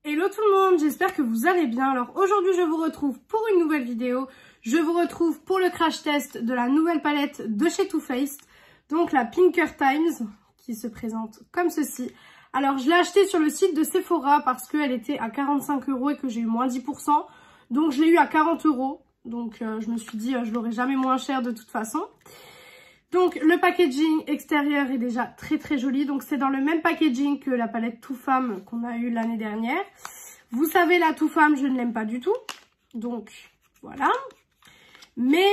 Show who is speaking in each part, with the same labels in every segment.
Speaker 1: Hello tout le monde, j'espère que vous allez bien. Alors aujourd'hui je vous retrouve pour une nouvelle vidéo. Je vous retrouve pour le crash test de la nouvelle palette de chez Too Faced. Donc la Pinkertimes qui se présente comme ceci. Alors je l'ai achetée sur le site de Sephora parce qu'elle était à 45 € et que j'ai eu moins 10%. Donc je l'ai eu à 40 €. Donc je me suis dit je l'aurai jamais moins cher de toute façon. Donc le packaging extérieur est déjà très joli. Donc c'est dans le même packaging que la palette Too Femme qu'on a eue l'année dernière. Vous savez, la Too Femme, je ne l'aime pas du tout. Donc voilà. Mais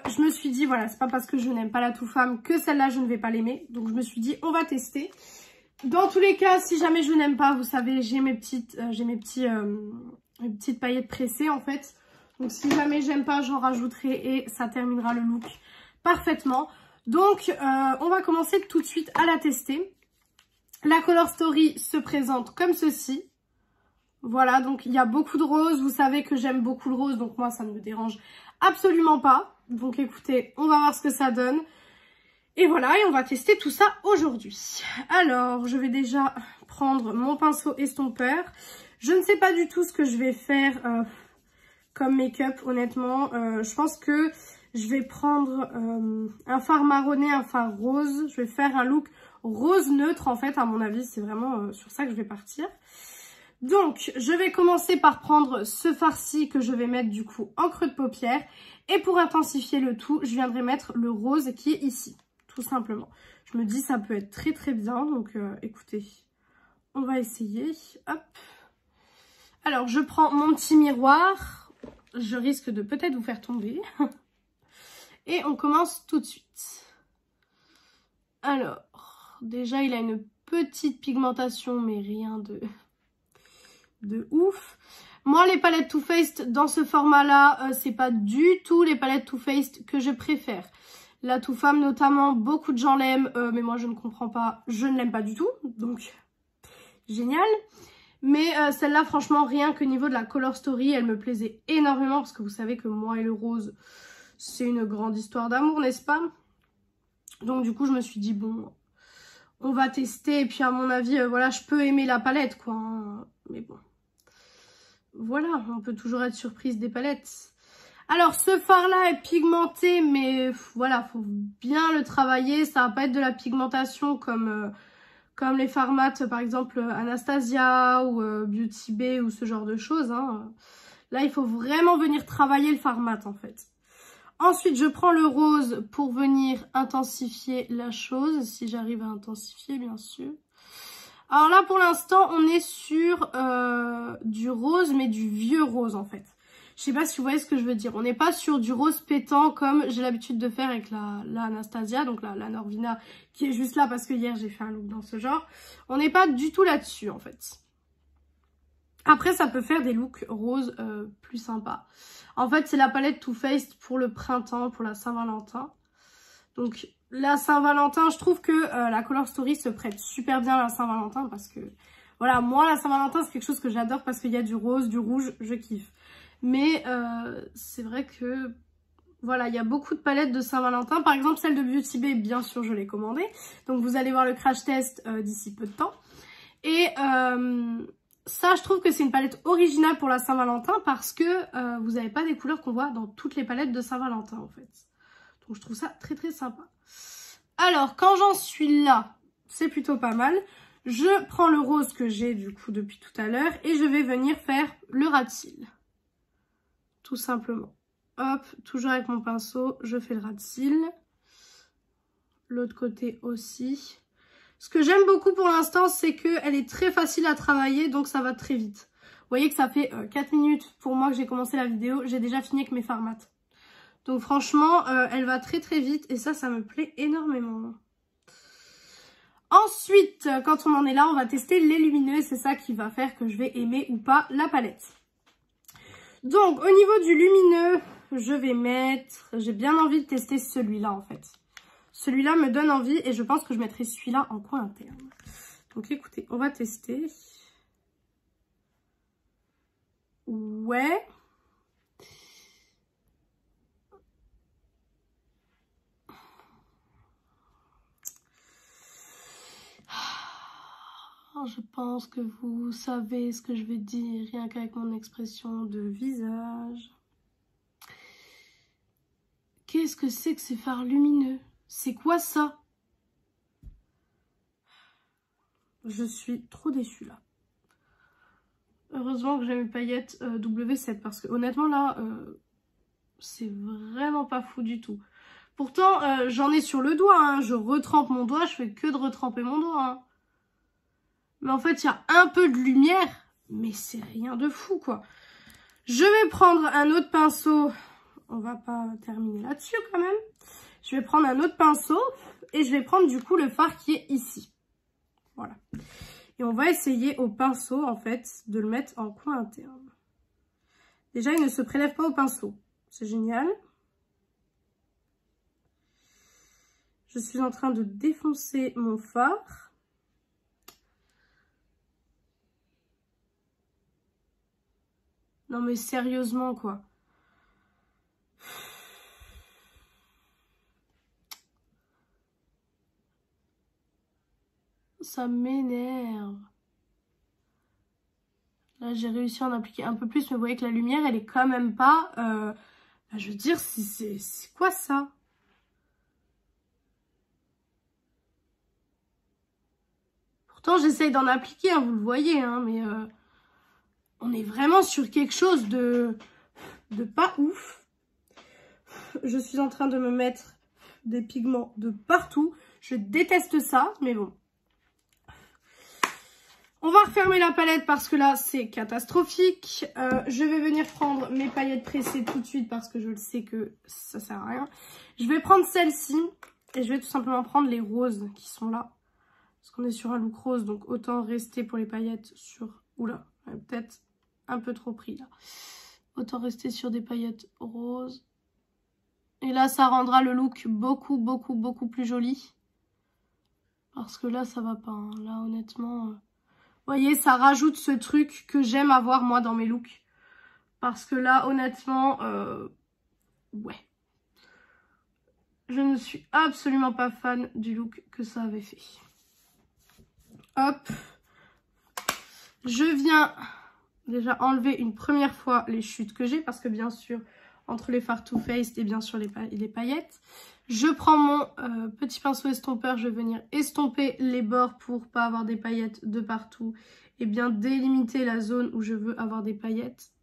Speaker 1: je me suis dit, voilà, c'est pas parce que je n'aime pas la Too Femme que celle-là je ne vais pas l'aimer. Donc je me suis dit, on va tester. Dans tous les cas, si jamais je n'aime pas, vous savez, j'ai mes petites paillettes pressées en fait. Donc si jamais j'aime pas, j'en rajouterai et ça terminera le look parfaitement. Donc on va commencer tout de suite à la tester. La Color Story se présente comme ceci. Voilà, donc il y a beaucoup de rose. Vous savez que j'aime beaucoup le rose, donc moi ça ne me dérange absolument pas. Donc écoutez, on va voir ce que ça donne. Et voilà, et on va tester tout ça aujourd'hui. Alors, je vais déjà prendre mon pinceau estompeur. Je ne sais pas du tout ce que je vais faire comme make-up, honnêtement. Je pense que je vais prendre un fard marronné, un fard rose. Je vais faire un look rose neutre, en fait, à mon avis. C'est vraiment sur ça que je vais partir. Donc, je vais commencer par prendre ce fard-ci que je vais mettre, du coup, en creux de paupière. Et pour intensifier le tout, je viendrai mettre le rose qui est ici, tout simplement. Je me dis, ça peut être très bien. Donc, écoutez, on va essayer. Hop. Alors, je prends mon petit miroir. Je risque de peut-être vous faire tomber. Et on commence tout de suite. Alors, déjà, il a une petite pigmentation, mais rien de ouf. Moi, les palettes Too Faced dans ce format-là, c'est pas du tout les palettes Too Faced que je préfère. La Too Femme notamment, beaucoup de gens l'aiment, mais moi, je ne comprends pas. Je ne l'aime pas du tout, donc génial. Mais celle-là, franchement, rien que niveau de la Color Story, elle me plaisait énormément parce que vous savez que moi et le rose, c'est une grande histoire d'amour, n'est-ce pas? Donc du coup, je me suis dit, bon, on va tester. Et puis à mon avis, voilà, je peux aimer la palette, quoi. Hein. Mais bon, voilà, on peut toujours être surprise des palettes. Alors, ce fard-là est pigmenté, mais voilà, faut bien le travailler. Ça va pas être de la pigmentation comme les fards mat, par exemple Anastasia ou Beauty Bay ou ce genre de choses. Hein. Là, il faut vraiment venir travailler le fard mat, en fait. Ensuite, je prends le rose pour venir intensifier la chose, si j'arrive à intensifier, bien sûr. Alors là, pour l'instant, on est sur du rose, mais du vieux rose, en fait. Je sais pas si vous voyez ce que je veux dire. On n'est pas sur du rose pétant comme j'ai l'habitude de faire avec la Anastasia, donc la Norvina, qui est juste là parce que hier, j'ai fait un look dans ce genre. On n'est pas du tout là-dessus, en fait. Après, ça peut faire des looks roses plus sympas. En fait, c'est la palette Too Faced pour le printemps, pour la Saint-Valentin. Donc, la Saint-Valentin, je trouve que la Color Story se prête super bien à la Saint-Valentin parce que, voilà, moi, la Saint-Valentin, c'est quelque chose que j'adore parce qu'il y a du rose, du rouge, je kiffe. Mais c'est vrai que, voilà, il y a beaucoup de palettes de Saint-Valentin. Par exemple, celle de Beauty Bay, bien sûr, je l'ai commandée. Donc, vous allez voir le crash test d'ici peu de temps. Et ça, je trouve que c'est une palette originale pour la Saint-Valentin parce que vous n'avez pas des couleurs qu'on voit dans toutes les palettes de Saint-Valentin, en fait. Donc, je trouve ça très sympa. Alors, quand j'en suis là, c'est plutôt pas mal. Je prends le rose que j'ai, du coup, depuis tout à l'heure et je vais venir faire le ras de cils. Tout simplement. Hop, toujours avec mon pinceau, je fais le ras de cils. L'autre côté aussi. Ce que j'aime beaucoup pour l'instant, c'est qu'elle est très facile à travailler, donc ça va très vite. Vous voyez que ça fait 4 minutes pour moi que j'ai commencé la vidéo. J'ai déjà fini avec mes fards mat. Donc franchement, elle va très vite et ça me plaît énormément. Ensuite, quand on en est là, on va tester les lumineux. C'est ça qui va faire que je vais aimer ou pas la palette. Donc, au niveau du lumineux, je vais mettre... J'ai bien envie de tester celui-là, en fait. Celui-là me donne envie et je pense que je mettrai celui-là en coin interne. Donc, écoutez, on va tester. Ouais. Je pense que vous savez ce que je vais dire, rien qu'avec mon expression de visage. Qu'est-ce que c'est que ces fards lumineux? C'est quoi ça? Je suis trop déçue là. Heureusement que j'ai mes paillettes W7 parce que honnêtement là, c'est vraiment pas fou du tout. Pourtant, j'en ai sur le doigt, hein. Je retrempe mon doigt, je fais que de retremper mon doigt. Hein. Mais en fait, il y a un peu de lumière, mais c'est rien de fou, quoi. Je vais prendre un autre pinceau. On va pas terminer là-dessus, quand même. Je vais prendre un autre pinceau et je vais prendre, du coup, le fard qui est ici. Voilà. Et on va essayer au pinceau, en fait, de le mettre en coin interne. Déjà, il ne se prélève pas au pinceau. C'est génial. Je suis en train de défoncer mon fard. Non mais sérieusement quoi. Ça m'énerve. Là j'ai réussi à en appliquer un peu plus mais vous voyez que la lumière elle est quand même pas... je veux dire c'est quoi ça? Pourtant j'essaye d'en appliquer, hein, vous le voyez, hein, mais... on est vraiment sur quelque chose de pas ouf. Je suis en train de me mettre des pigments de partout. Je déteste ça, mais bon. On va refermer la palette parce que là, c'est catastrophique. Je vais venir prendre mes paillettes pressées tout de suite parce que je le sais que ça sert à rien. Je vais prendre celle-ci et je vais tout simplement prendre les roses qui sont là. Parce qu'on est sur un look rose, donc autant rester pour les paillettes sur... Oula, peut-être un peu trop pris là. Autant rester sur des paillettes roses. Et là, ça rendra le look beaucoup plus joli. Parce que là, ça va pas. Hein. Là, honnêtement... Vous voyez, ça rajoute ce truc que j'aime avoir, moi, dans mes looks. Parce que là, honnêtement... ouais. Je ne suis absolument pas fan du look que ça avait fait. Hop. Je viens... déjà enlever une première fois les chutes que j'ai parce que bien sûr entre les fards Too Faced et bien sûr les paillettes, je prends mon petit pinceau estompeur, je vais venir estomper les bords pour pas avoir des paillettes de partout et bien délimiter la zone où je veux avoir des paillettes.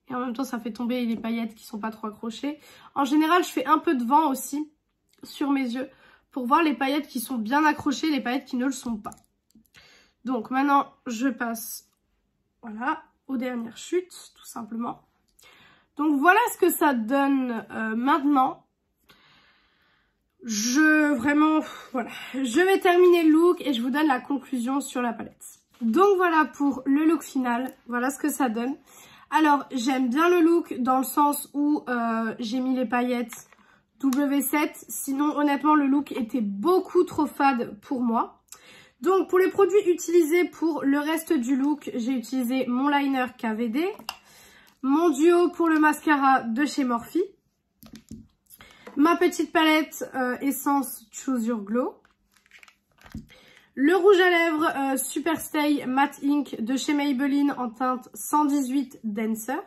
Speaker 1: Et en même temps ça fait tomber les paillettes qui sont pas trop accrochées. En général je fais un peu de vent aussi sur mes yeux pour voir les paillettes qui sont bien accrochées et les paillettes qui ne le sont pas. Donc maintenant je passe... voilà, aux dernières chutes, tout simplement. Donc voilà ce que ça donne maintenant. Voilà. Je vais terminer le look et je vous donne la conclusion sur la palette. Donc voilà pour le look final. Voilà ce que ça donne. Alors, j'aime bien le look dans le sens où j'ai mis les paillettes W7. Sinon, honnêtement, le look était beaucoup trop fade pour moi. Donc, pour les produits utilisés pour le reste du look, j'ai utilisé mon liner KVD, mon duo pour le mascara de chez Morphe, ma petite palette Essence Choose Your Glow, le rouge à lèvres Super Stay Matte Ink de chez Maybelline en teinte 118 Dancer,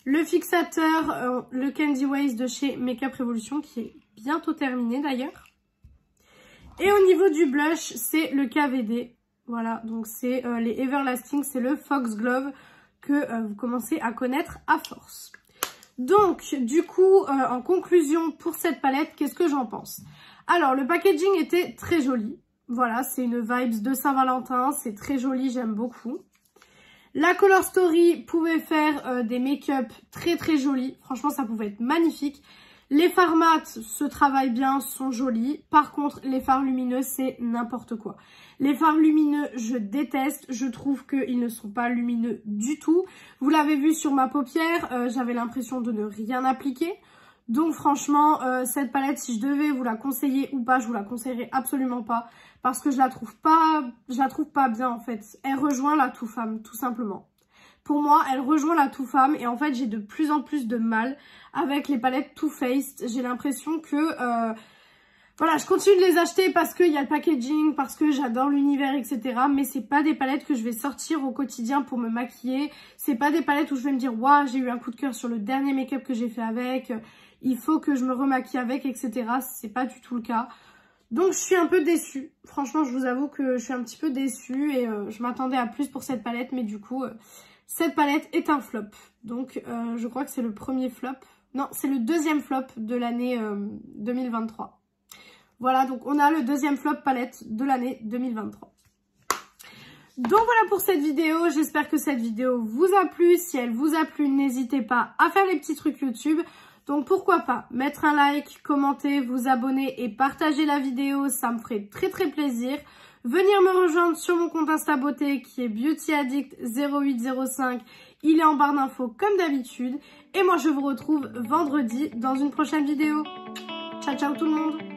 Speaker 1: le fixateur, le Candy Waste de chez Makeup Revolution qui est bientôt terminé d'ailleurs. Et au niveau du blush, c'est le KVD. Voilà, donc c'est les Everlasting, c'est le Foxglove que vous commencez à connaître à force. Donc, du coup, en conclusion pour cette palette, qu'est-ce que j'en pense? Alors, le packaging était très joli. Voilà, c'est une vibes de Saint-Valentin, c'est très joli, j'aime beaucoup. La Color Story pouvait faire des make-up très jolis. Franchement, ça pouvait être magnifique. Les fards mat se travaillent bien, sont jolis. Par contre, les fards lumineux, c'est n'importe quoi. Les fards lumineux, je déteste. Je trouve qu'ils ne sont pas lumineux du tout. Vous l'avez vu sur ma paupière, j'avais l'impression de ne rien appliquer. Donc franchement, cette palette, si je devais vous la conseiller ou pas, je vous la conseillerais absolument pas. Parce que je la trouve pas bien en fait. Elle rejoint la Too Femme, tout simplement. Pour moi, elle rejoint la Too Femme et en fait, j'ai de plus en plus de mal avec les palettes Too Faced. J'ai l'impression que Voilà, je continue de les acheter parce qu'il y a le packaging, parce que j'adore l'univers, etc. Mais c'est pas des palettes que je vais sortir au quotidien pour me maquiller. C'est pas des palettes où je vais me dire, waouh, j'ai eu un coup de cœur sur le dernier make-up que j'ai fait avec. Il faut que je me remaquille avec, etc. C'est pas du tout le cas. Donc je suis un peu déçue. Franchement, je vous avoue que je suis un petit peu déçue et je m'attendais à plus pour cette palette. Mais du coup, cette palette est un flop. Donc je crois que c'est le premier flop. Non, c'est le deuxième flop de l'année 2023. Voilà, donc on a le deuxième flop palette de l'année 2023. Donc voilà pour cette vidéo, j'espère que cette vidéo vous a plu. Si elle vous a plu, n'hésitez pas à faire les petits trucs YouTube. Donc pourquoi pas mettre un like, commenter, vous abonner et partager la vidéo, ça me ferait très très plaisir. Venir me rejoindre sur mon compte Insta Beauté qui est beautyaddict0805, il est en barre d'infos comme d'habitude. Et moi je vous retrouve vendredi dans une prochaine vidéo. Ciao ciao tout le monde!